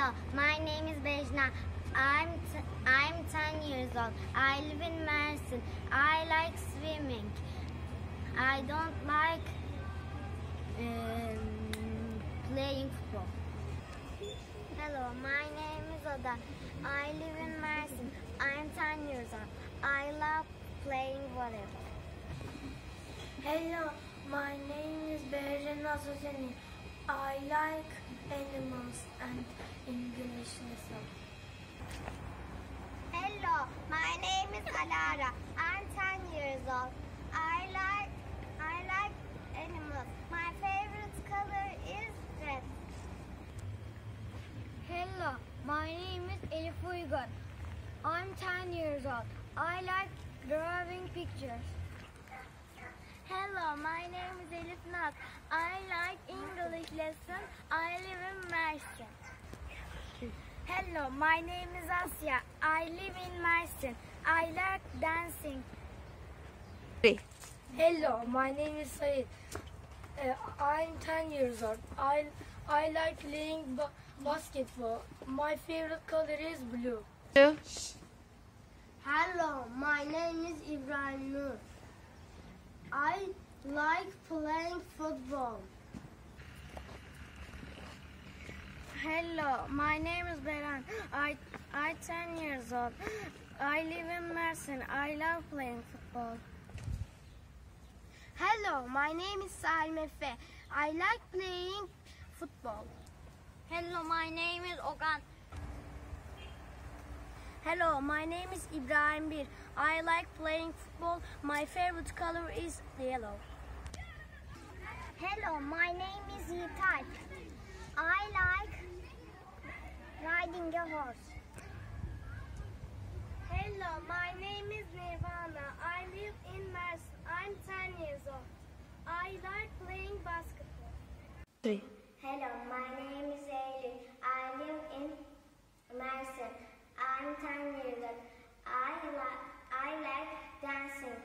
Hello, my name is Bejna. I'm 10 years old. I live in Mersin. I like swimming. I don't like playing football. Hello, my name is Oda. I live in Mersin. I'm 10 years old. I love playing volleyball. Hello, my name is Berjana Soseni. I like animals and English lesson. Hello, my name is Alara. I'm 10 years old. I like animals. My favorite color is red. Hello, my name is Elif Uygar. I'm 10 years old. I like drawing pictures. Hello, my name is Elif Naz. I like English lesson. I live in Mersin. Hello, my name is Asya. I live in Mersin. I like dancing. Hello, my name is Said. I'm 10 years old. I like playing basketball. My favorite color is blue. Hello, my name is Ibrahim Nur. I like playing football. Hello, my name is Beran. I'm 10 years old. I live in Mersin. I love playing football. Hello, my name is Salim Efe. I like playing football. Hello, my name is Ogan. Hello, my name is Ibrahim Bir. I like playing football. My favorite color is yellow. Hello, my name is Yiğitay. I like riding a horse. Hello, my name is Nirvana. I live in Mersin. I'm 10 years old. I like playing basketball. Hello, my name is Eylül. I live in Mersin. I'm 10 years old. I like dancing.